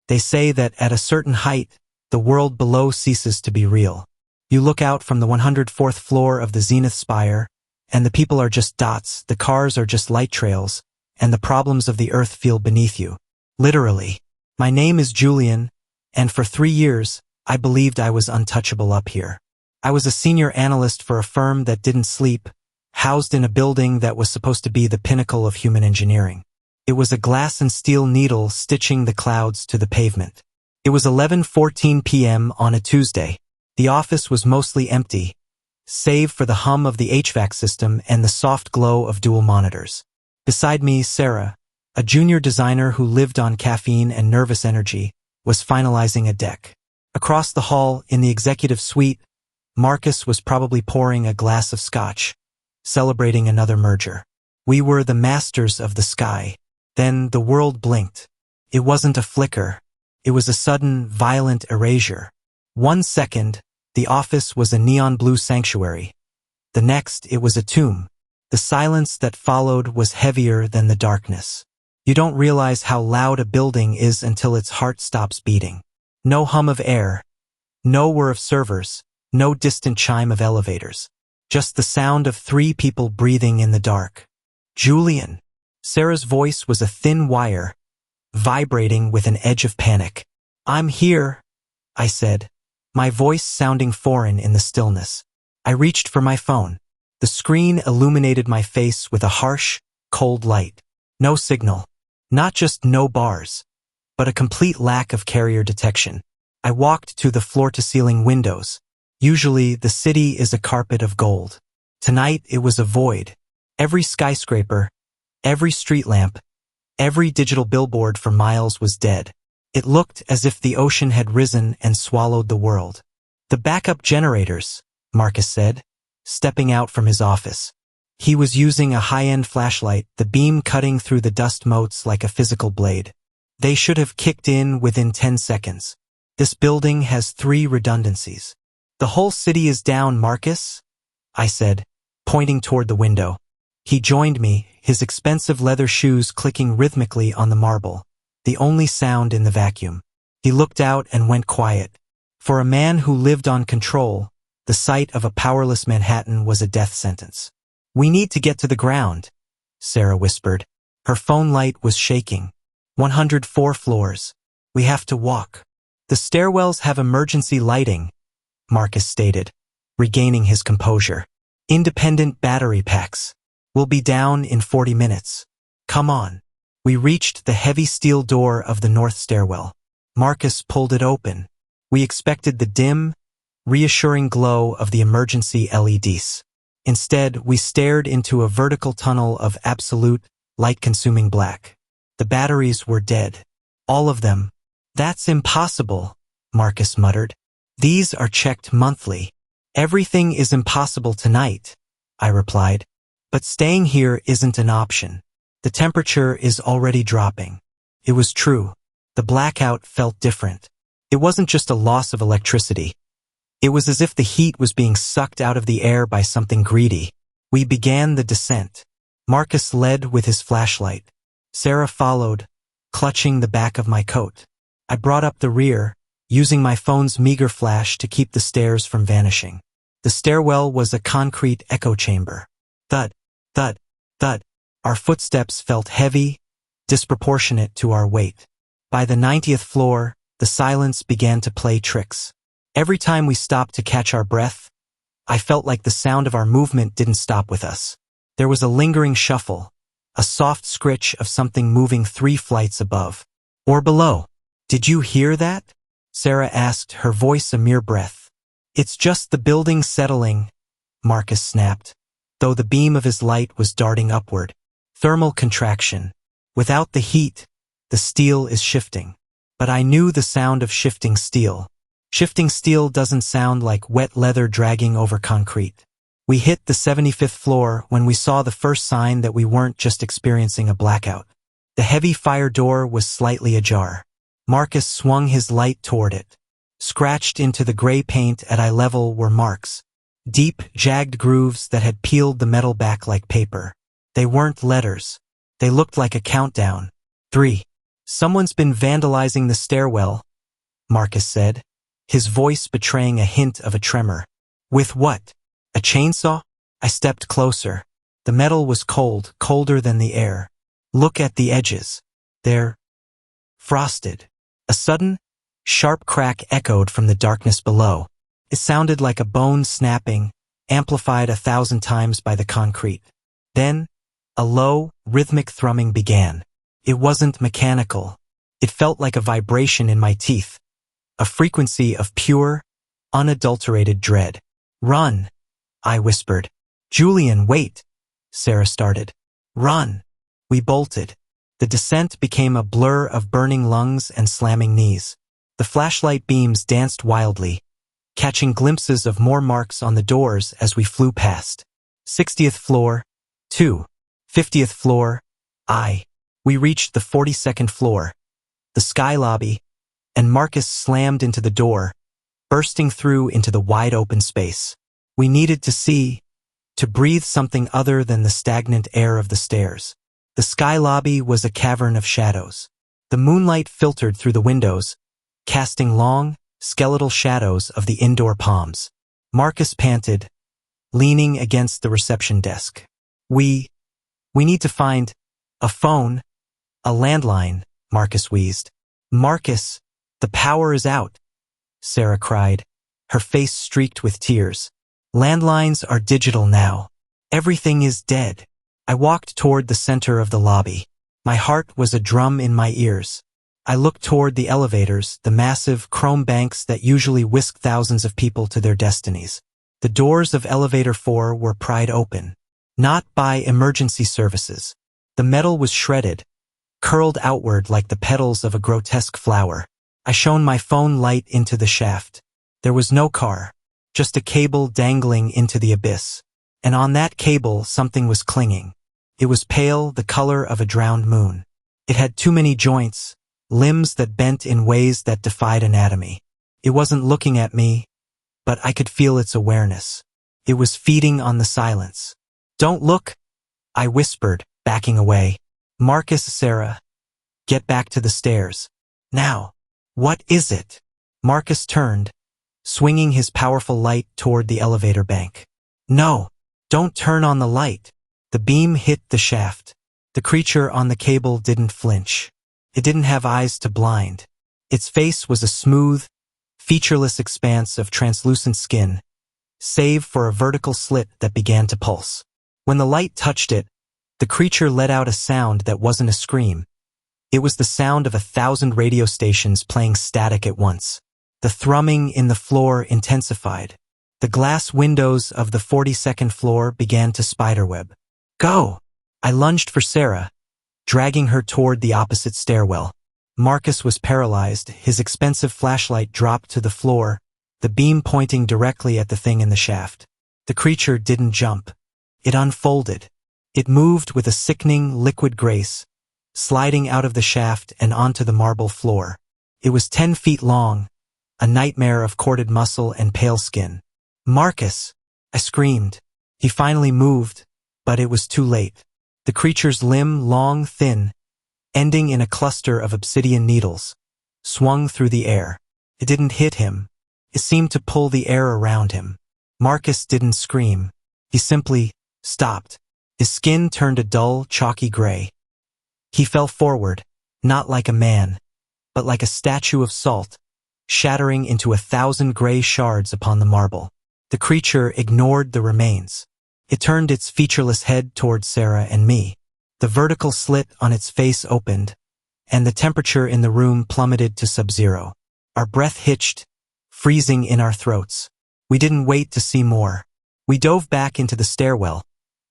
They say that at a certain height, the world below ceases to be real. You look out from the 104th floor of the zenith spire, and the people are just dots, the cars are just light trails, and the problems of the earth feel beneath you. Literally. My name is Julian, and for 3 years, I believed I was untouchable up here. I was a senior analyst for a firm that didn't sleep, housed in a building that was supposed to be the pinnacle of human engineering. It was a glass and steel needle stitching the clouds to the pavement. It was 11:14 p.m. on a Tuesday. The office was mostly empty, save for the hum of the HVAC system and the soft glow of dual monitors. Beside me, Sarah, a junior designer who lived on caffeine and nervous energy, was finalizing a deck. Across the hall, in the executive suite, Marcus was probably pouring a glass of scotch, celebrating another merger. We were the masters of the sky. Then the world blinked. It wasn't a flicker. It was a sudden, violent erasure. 1 second, the office was a neon blue sanctuary. The next, it was a tomb. The silence that followed was heavier than the darkness. You don't realize how loud a building is until its heart stops beating. No hum of air. No whir of servers. No distant chime of elevators. Just the sound of 3 people breathing in the dark. Julian. Sarah's voice was a thin wire, vibrating with an edge of panic. I'm here, I said, my voice sounding foreign in the stillness. I reached for my phone. The screen illuminated my face with a harsh, cold light. No signal. Not just no bars, but a complete lack of carrier detection. I walked to the floor-to-ceiling windows. Usually, the city is a carpet of gold. Tonight, it was a void. Every skyscraper, every street lamp, every digital billboard for miles was dead. It looked as if the ocean had risen and swallowed the world. The backup generators, Marcus said, stepping out from his office. He was using a high-end flashlight, the beam cutting through the dust motes like a physical blade. They should have kicked in within 10 seconds. This building has 3 redundancies. The whole city is down, Marcus, I said, pointing toward the window. He joined me, his expensive leather shoes clicking rhythmically on the marble, the only sound in the vacuum. He looked out and went quiet. For a man who lived on control, the sight of a powerless Manhattan was a death sentence. We need to get to the ground, Sarah whispered. Her phone light was shaking. 104 floors. We have to walk. The stairwells have emergency lighting, Marcus stated, regaining his composure. Independent battery packs. We'll be down in 40 minutes. Come on. We reached the heavy steel door of the north stairwell. Marcus pulled it open. We expected the dim, reassuring glow of the emergency LEDs. Instead, we stared into a vertical tunnel of absolute, light-consuming black. The batteries were dead. All of them. That's impossible, Marcus muttered. These are checked monthly. Everything is impossible tonight, I replied. But staying here isn't an option. The temperature is already dropping. It was true. The blackout felt different. It wasn't just a loss of electricity. It was as if the heat was being sucked out of the air by something greedy. We began the descent. Marcus led with his flashlight. Sarah followed, clutching the back of my coat. I brought up the rear, using my phone's meager flash to keep the stairs from vanishing. The stairwell was a concrete echo chamber. Thud, thud, thud. Our footsteps felt heavy, disproportionate to our weight. By the 90th floor, the silence began to play tricks. Every time we stopped to catch our breath, I felt like the sound of our movement didn't stop with us. There was a lingering shuffle, a soft scritch of something moving 3 flights above. Or below. Did you hear that? Sarah asked, her voice a mere breath. It's just the building settling, Marcus snapped, though the beam of his light was darting upward. Thermal contraction. Without the heat, the steel is shifting. But I knew the sound of shifting steel. Shifting steel doesn't sound like wet leather dragging over concrete. We hit the 75th floor when we saw the first sign that we weren't just experiencing a blackout. The heavy fire door was slightly ajar. Marcus swung his light toward it. Scratched into the gray paint at eye level were marks. Deep, jagged grooves that had peeled the metal back like paper. They weren't letters. They looked like a countdown. 3. Someone's been vandalizing the stairwell, Marcus said, his voice betraying a hint of a tremor. With what? A chainsaw? I stepped closer. The metal was cold, colder than the air. Look at the edges. They're frosted. A sudden, sharp crack echoed from the darkness below. It sounded like a bone snapping, amplified 1,000 times by the concrete. Then, a low, rhythmic thrumming began. It wasn't mechanical. It felt like a vibration in my teeth, a frequency of pure, unadulterated dread. Run, I whispered. Julian, wait, Sarah started. Run. We bolted. The descent became a blur of burning lungs and slamming knees. The flashlight beams danced wildly, catching glimpses of more marks on the doors as we flew past. 60th floor, 2. 50th floor, I. We reached the 42nd floor, the sky lobby, and Marcus slammed into the door, bursting through into the wide open space. We needed to see, to breathe something other than the stagnant air of the stairs. The sky lobby was a cavern of shadows. The moonlight filtered through the windows, casting long, skeletal shadows of the indoor palms. Marcus panted, leaning against the reception desk. We need to find a phone, a landline, Marcus wheezed. Marcus, the power is out, Sarah cried, her face streaked with tears. Landlines are digital now. Everything is dead. I walked toward the center of the lobby. My heart was a drum in my ears. I looked toward the elevators, the massive chrome banks that usually whisk thousands of people to their destinies. The doors of elevator 4 were pried open. Not by emergency services. The metal was shredded, curled outward like the petals of a grotesque flower. I shone my phone light into the shaft. There was no car, just a cable dangling into the abyss. And on that cable something was clinging. It was pale, the color of a drowned moon. It had too many joints, limbs that bent in ways that defied anatomy. It wasn't looking at me, but I could feel its awareness. It was feeding on the silence. Don't look, I whispered, backing away. Marcus, Sarah, get back to the stairs. Now. What is it? Marcus turned, swinging his powerful light toward the elevator bank. No, don't turn on the light. The beam hit the shaft. The creature on the cable didn't flinch. It didn't have eyes to blind. Its face was a smooth, featureless expanse of translucent skin, save for a vertical slit that began to pulse. When the light touched it, the creature let out a sound that wasn't a scream. It was the sound of 1,000 radio stations playing static at once. The thrumming in the floor intensified. The glass windows of the 42nd floor began to spiderweb. Go! I lunged for Sarah, dragging her toward the opposite stairwell. Marcus was paralyzed, his expensive flashlight dropped to the floor, the beam pointing directly at the thing in the shaft. The creature didn't jump. It unfolded. It moved with a sickening, liquid grace, sliding out of the shaft and onto the marble floor. It was 10 feet long, a nightmare of corded muscle and pale skin. Marcus! I screamed. He finally moved, but it was too late. The creature's limb, long, thin, ending in a cluster of obsidian needles, swung through the air. It didn't hit him. It seemed to pull the air around him. Marcus didn't scream. He simply stopped. His skin turned a dull, chalky gray. He fell forward, not like a man, but like a statue of salt, shattering into 1,000 gray shards upon the marble. The creature ignored the remains. It turned its featureless head toward Sarah and me. The vertical slit on its face opened, and the temperature in the room plummeted to sub-zero. Our breath hitched, freezing in our throats. We didn't wait to see more. We dove back into the stairwell,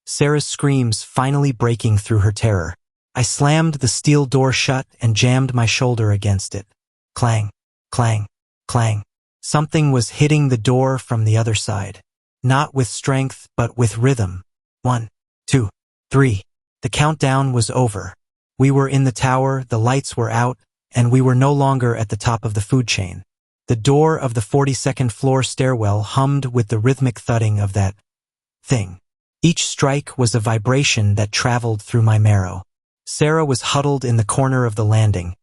Sarah's screams finally breaking through her terror. I slammed the steel door shut and jammed my shoulder against it. Clang, clang, clang. Something was hitting the door from the other side. Not with strength, but with rhythm. 1, 2, 3. The countdown was over. We were in the tower, the lights were out, and we were no longer at the top of the food chain. The door of the 42nd floor stairwell hummed with the rhythmic thudding of that thing. Each strike was a vibration that traveled through my marrow. Sarah was huddled in the corner of the landing,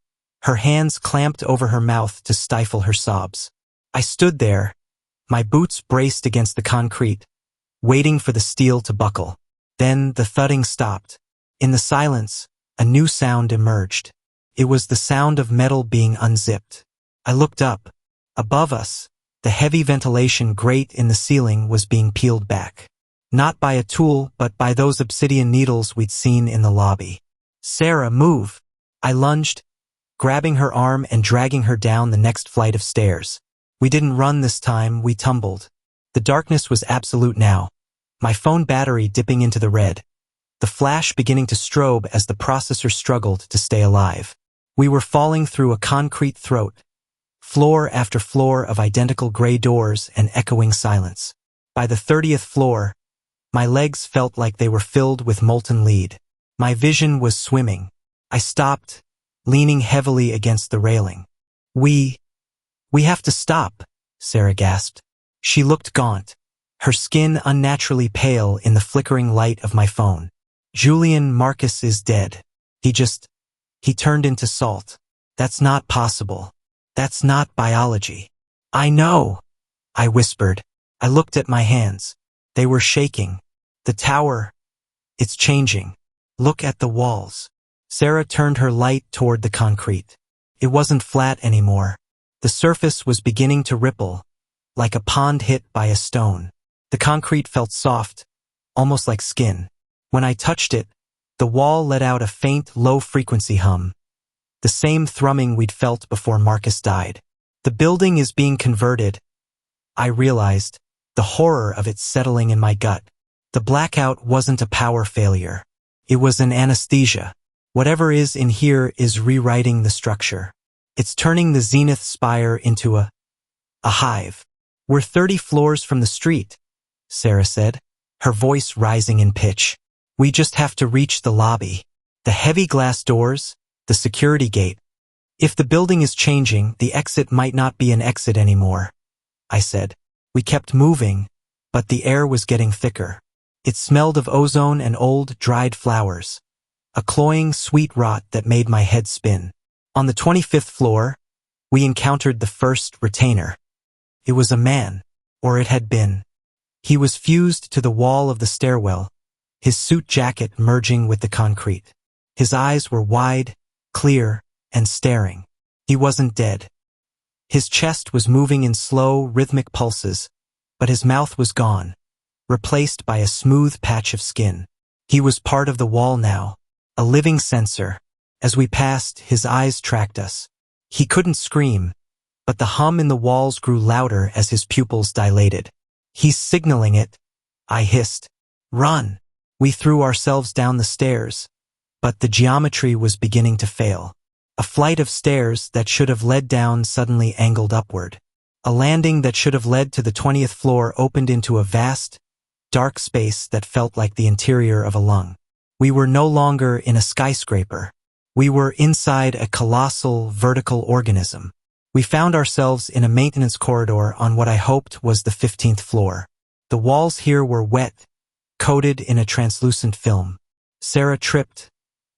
Her hands clamped over her mouth to stifle her sobs. I stood there, my boots braced against the concrete, waiting for the steel to buckle. Then the thudding stopped. In the silence, a new sound emerged. It was the sound of metal being unzipped. I looked up. Above us, the heavy ventilation grate in the ceiling was being peeled back. Not by a tool, but by those obsidian needles we'd seen in the lobby. "Sarah, move!" I lunged, grabbing her arm and dragging her down the next flight of stairs. We didn't run this time, we tumbled. The darkness was absolute now. My phone battery dipping into the red. The flash beginning to strobe as the processor struggled to stay alive. We were falling through a concrete throat. Floor after floor of identical gray doors and echoing silence. By the 30th floor, my legs felt like they were filled with molten lead. My vision was swimming. I stopped, leaning heavily against the railing. We have to stop," Sarah gasped. She looked gaunt, her skin unnaturally pale in the flickering light of my phone. "Julian Marcus is dead. He turned into salt. That's not possible. That's not biology." "I know," I whispered. I looked at my hands. They were shaking. "The tower, it's changing. Look at the walls." Sarah turned her light toward the concrete. It wasn't flat anymore. The surface was beginning to ripple, like a pond hit by a stone. The concrete felt soft, almost like skin. When I touched it, the wall let out a faint, low-frequency hum. The same thrumming we'd felt before Marcus died. The building is being converted. I realized, the horror of it settling in my gut. The blackout wasn't a power failure. It was an anesthesia. Whatever is in here is rewriting the structure. It's turning the zenith spire into a hive. "We're 30 floors from the street," Sarah said, her voice rising in pitch. "We just have to reach the lobby. The heavy glass doors, the security gate. If the building is changing, the exit might not be an exit anymore," I said. We kept moving, but the air was getting thicker. It smelled of ozone and old, dried flowers. A cloying, sweet rot that made my head spin. On the 25th floor, we encountered the first retainer. It was a man, or it had been. He was fused to the wall of the stairwell, his suit jacket merging with the concrete. His eyes were wide, clear, and staring. He wasn't dead. His chest was moving in slow, rhythmic pulses, but his mouth was gone, replaced by a smooth patch of skin. He was part of the wall now, a living sensor. As we passed, his eyes tracked us. He couldn't scream, but the hum in the walls grew louder as his pupils dilated. "He's signaling it," I hissed. "Run!" We threw ourselves down the stairs, but the geometry was beginning to fail. A flight of stairs that should have led down suddenly angled upward. A landing that should have led to the 20th floor opened into a vast, dark space that felt like the interior of a lung. We were no longer in a skyscraper. We were inside a colossal, vertical organism. We found ourselves in a maintenance corridor on what I hoped was the 15th floor. The walls here were wet, coated in a translucent film. Sarah tripped,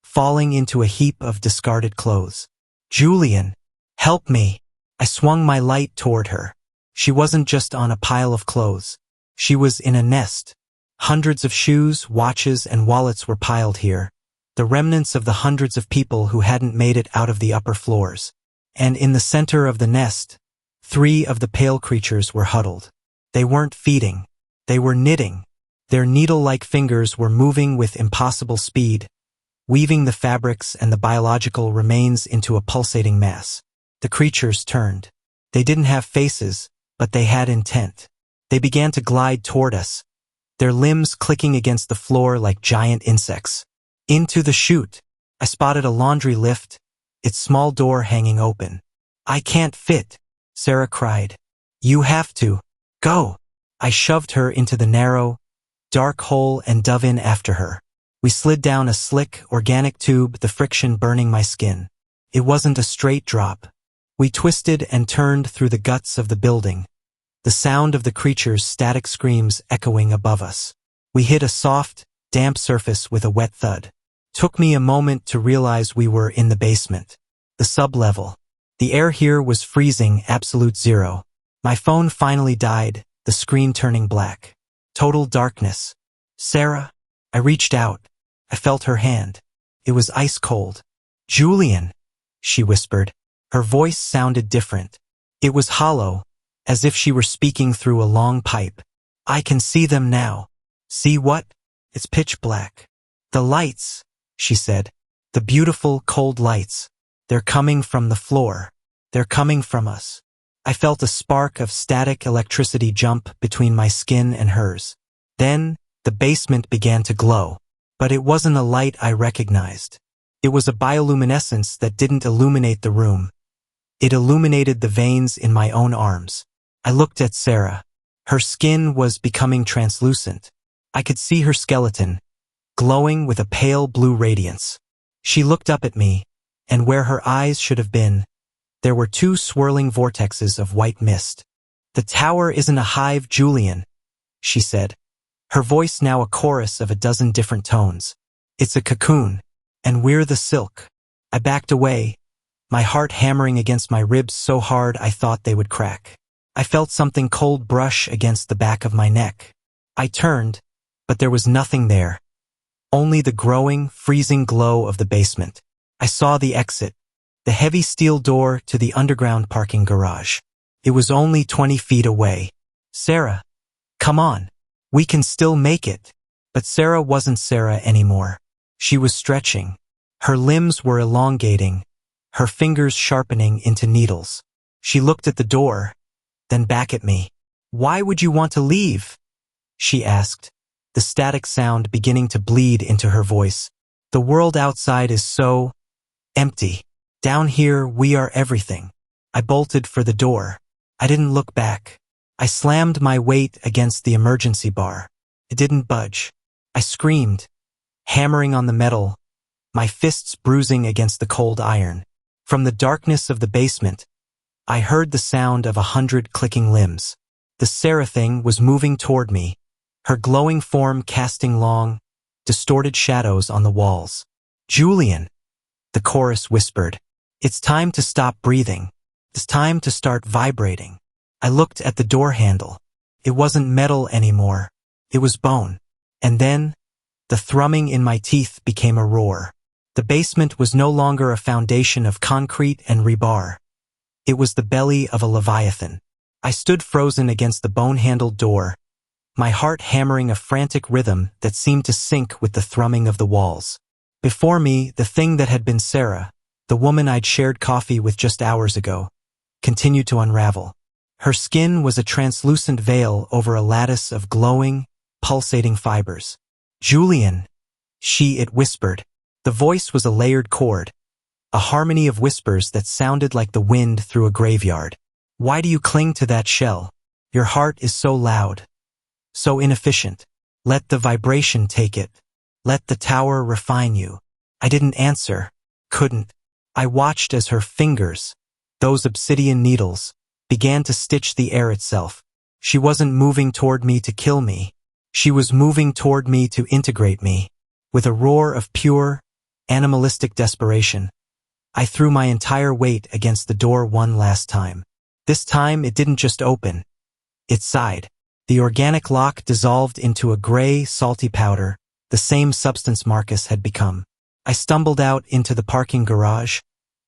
falling into a heap of discarded clothes. "Julian, help me!" I swung my light toward her. She wasn't just on a pile of clothes. She was in a nest. Hundreds of shoes, watches, and wallets were piled here, the remnants of the hundreds of people who hadn't made it out of the upper floors. And in the center of the nest, 3 of the pale creatures were huddled. They weren't feeding. They were knitting. Their needle-like fingers were moving with impossible speed, weaving the fabrics and the biological remains into a pulsating mass. The creatures turned. They didn't have faces, but they had intent. They began to glide toward us, their limbs clicking against the floor like giant insects. Into the chute, I spotted a laundry lift, its small door hanging open. "I can't fit," Sarah cried. "You have to. Go." I shoved her into the narrow, dark hole and dove in after her. We slid down a slick, organic tube, the friction burning my skin. It wasn't a straight drop. We twisted and turned through the guts of the building, the sound of the creature's static screams echoing above us. We hit a soft, damp surface with a wet thud. Took me a moment to realize we were in the basement. The sub-level. The air here was freezing, absolute zero. My phone finally died, the screen turning black. Total darkness. Sarah? I reached out. I felt her hand. It was ice cold. Julian, she whispered. Her voice sounded different. It was hollow, as if she were speaking through a long pipe. I can see them now. See what? It's pitch black. The lights, she said. The beautiful, cold lights. They're coming from the floor. They're coming from us. I felt a spark of static electricity jump between my skin and hers. Then, the basement began to glow. But it wasn't a light I recognized. It was a bioluminescence that didn't illuminate the room. It illuminated the veins in my own arms. I looked at Sarah. Her skin was becoming translucent. I could see her skeleton, glowing with a pale blue radiance. She looked up at me, and where her eyes should have been, there were two swirling vortexes of white mist. The tower isn't a hive, Julian, she said, her voice now a chorus of a dozen different tones. It's a cocoon, and we're the silk. I backed away, my heart hammering against my ribs so hard I thought they would crack. I felt something cold brush against the back of my neck. I turned, but there was nothing there. Only the growing, freezing glow of the basement. I saw the exit, the heavy steel door to the underground parking garage. It was only 20 feet away. Sarah, come on. We can still make it. But Sarah wasn't Sarah anymore. She was stretching. Her limbs were elongating, her fingers sharpening into needles. She looked at the door, then back at me. Why would you want to leave? She asked, the static sound beginning to bleed into her voice. The world outside is so empty. Down here, we are everything. I bolted for the door. I didn't look back. I slammed my weight against the emergency bar. It didn't budge. I screamed, hammering on the metal, my fists bruising against the cold iron. From the darkness of the basement, I heard the sound of 100 clicking limbs. The Sarah thing was moving toward me, her glowing form casting long, distorted shadows on the walls. Julian, the chorus whispered. It's time to stop breathing. It's time to start vibrating. I looked at the door handle. It wasn't metal anymore. It was bone. And then, the thrumming in my teeth became a roar. The basement was no longer a foundation of concrete and rebar. It was the belly of a leviathan. I stood frozen against the bone-handled door, my heart hammering a frantic rhythm that seemed to sync with the thrumming of the walls. Before me, the thing that had been Sarah, the woman I'd shared coffee with just hours ago, continued to unravel. Her skin was a translucent veil over a lattice of glowing, pulsating fibers. Julian, it whispered. The voice was a layered chord, a harmony of whispers that sounded like the wind through a graveyard. Why do you cling to that shell? Your heart is so loud, so inefficient. Let the vibration take it. Let the tower refine you. I didn't answer, couldn't. I watched as her fingers, those obsidian needles, began to stitch the air itself. She wasn't moving toward me to kill me. She was moving toward me to integrate me. With a roar of pure, animalistic desperation, I threw my entire weight against the door one last time. This time it didn't just open. It sighed. The organic lock dissolved into a gray, salty powder, the same substance Marcus had become. I stumbled out into the parking garage,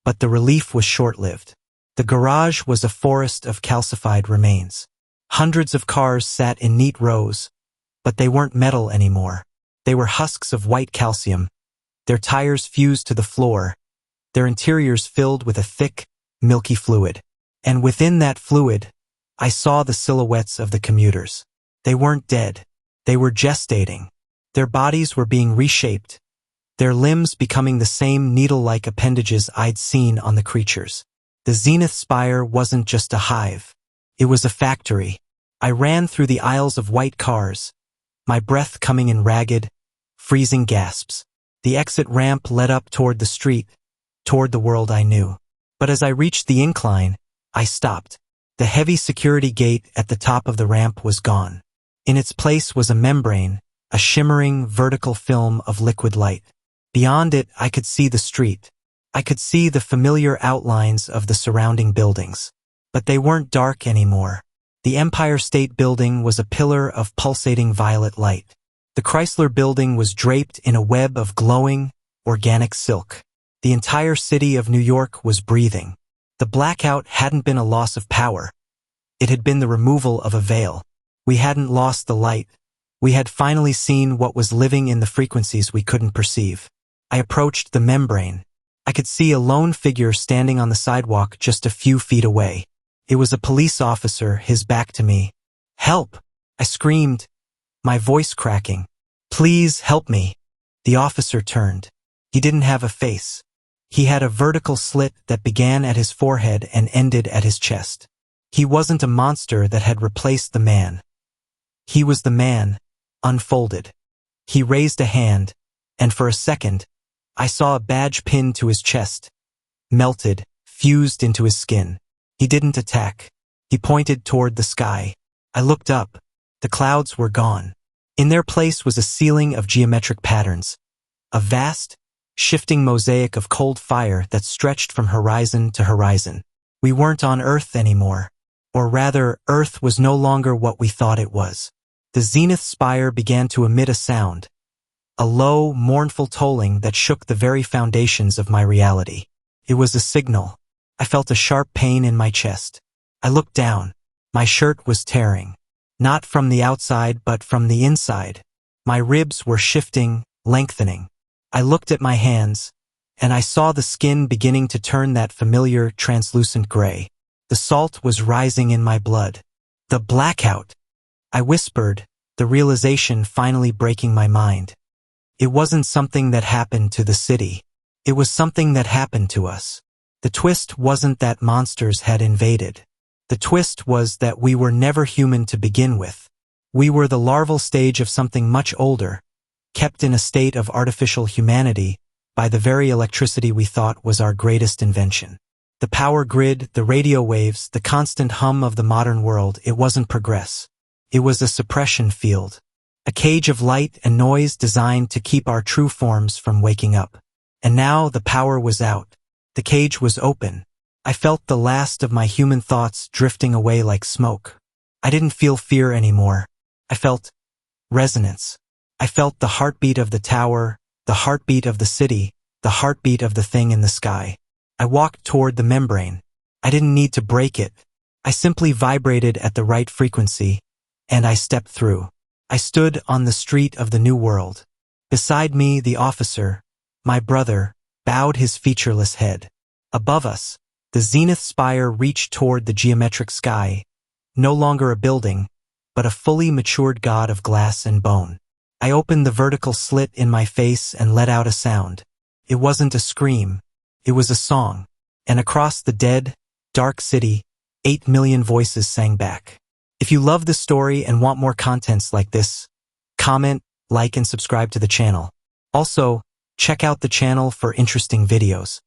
but the relief was short-lived. The garage was a forest of calcified remains. Hundreds of cars sat in neat rows, but they weren't metal anymore. They were husks of white calcium, their tires fused to the floor, their interiors filled with a thick, milky fluid. And within that fluid, I saw the silhouettes of the commuters. They weren't dead. They were gestating. Their bodies were being reshaped, their limbs becoming the same needle-like appendages I'd seen on the creatures. The Zenith Spire wasn't just a hive. It was a factory. I ran through the aisles of white cars, my breath coming in ragged, freezing gasps. The exit ramp led up toward the street, toward the world I knew. But as I reached the incline, I stopped. The heavy security gate at the top of the ramp was gone. In its place was a membrane, a shimmering, vertical film of liquid light. Beyond it, I could see the street. I could see the familiar outlines of the surrounding buildings. But they weren't dark anymore. The Empire State Building was a pillar of pulsating violet light. The Chrysler Building was draped in a web of glowing, organic silk. The entire city of New York was breathing. The blackout hadn't been a loss of power. It had been the removal of a veil. We hadn't lost the light. We had finally seen what was living in the frequencies we couldn't perceive. I approached the membrane. I could see a lone figure standing on the sidewalk just a few feet away. It was a police officer, his back to me. "Help!" I screamed, my voice cracking. "Please help me." The officer turned. He didn't have a face. He had a vertical slit that began at his forehead and ended at his chest. He wasn't a monster that had replaced the man. He was the man, unfolded. He raised a hand, and for a second, I saw a badge pinned to his chest, melted, fused into his skin. He didn't attack. He pointed toward the sky. I looked up. The clouds were gone. In their place was a ceiling of geometric patterns, a vast, shifting mosaic of cold fire that stretched from horizon to horizon. We weren't on Earth anymore. Or rather, Earth was no longer what we thought it was. The zenith spire began to emit a sound, a low, mournful tolling that shook the very foundations of my reality. It was a signal. I felt a sharp pain in my chest. I looked down. My shirt was tearing. Not from the outside, but from the inside. My ribs were shifting, lengthening. I looked at my hands, and I saw the skin beginning to turn that familiar, translucent gray. The salt was rising in my blood. The blackout! I whispered, the realization finally breaking my mind. It wasn't something that happened to the city. It was something that happened to us. The twist wasn't that monsters had invaded. The twist was that we were never human to begin with. We were the larval stage of something much older, kept in a state of artificial humanity by the very electricity we thought was our greatest invention. The power grid, the radio waves, the constant hum of the modern world, it wasn't progress. It was a suppression field. A cage of light and noise designed to keep our true forms from waking up. And now the power was out. The cage was open. I felt the last of my human thoughts drifting away like smoke. I didn't feel fear anymore. I felt resonance. I felt the heartbeat of the tower, the heartbeat of the city, the heartbeat of the thing in the sky. I walked toward the membrane. I didn't need to break it. I simply vibrated at the right frequency, and I stepped through. I stood on the street of the new world. Beside me, the officer, my brother, bowed his featureless head. Above us, the zenith spire reached toward the geometric sky, no longer a building, but a fully matured god of glass and bone. I opened the vertical slit in my face and let out a sound. It wasn't a scream. It was a song. And across the dead, dark city, 8 million voices sang back. If you love this story and want more contents like this, comment, like, and subscribe to the channel. Also, check out the channel for interesting videos.